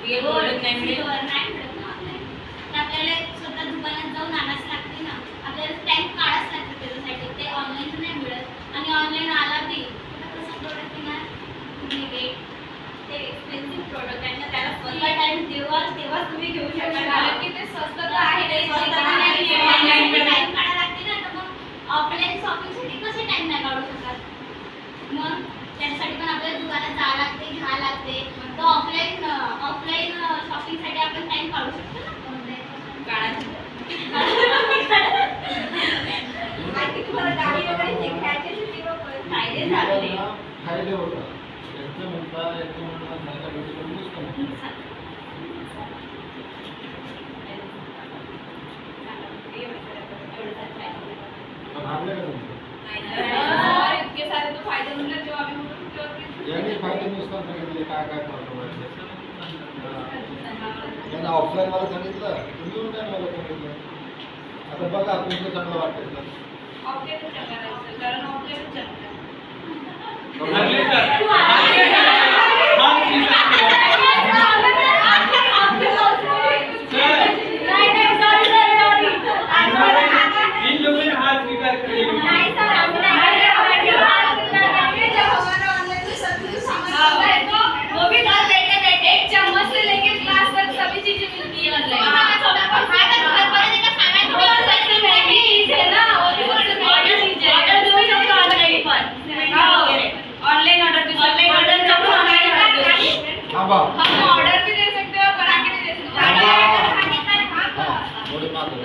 नाही मिळत ना ऑनलाईन. तर आपल्याला स्वतः दुकानात जाऊन आणावंच लागते ना, आपल्याला टाइम काढावंच लागते त्याच्यासाठी. ते ऑनलाईन नाही मिळत. आणि ऑनलाईन आला बी कसं प्रोडक्ट येणार ते एक्सपेन्सिव्ह प्रोडक्ट आहे ना, त्याला स्वतः टाइम तेव्हा तुम्ही घेऊ शकता, कारण की ते स्वस्त तर आहे. ते स्वस्त टाइम काढायला लागते ना. तर मग ऑफलाईन शॉपिंगसाठी कसे टाइम नाही काढू शकत? मग त्यासाठी पण आपल्याला दुकानात जावं लागते, घ्यावं लागते. तर ऑफलाईन शॉपिंगसाठी आपण टाइम काढू शकतो ना. काढायचं बाकी तुम्हाला गाडी वगैरे घ्यायची असेल तेव्हा फायदे झाले. फायदे होतात. त्यांचं म्हणतात याचं म्हणणं नाही भेटून नुसतं इतके सारे तो फायदे म्हणले जेव्हा आम्ही म्हणतो यांनी फायदे नुसतं सांगितले काय काय प्रॉब्लेम आहे. त्यांना ऑफलाईन मला सांगितलं, तुम्ही काय मला सांगितलं. आता बघा तुमचं चांगलं वाटतं का? ऑफलाईन करायचं, कारण ऑफलाईन हाँ, ऑर्डर भी दे सकते हो, बना के भी दे सकते हो।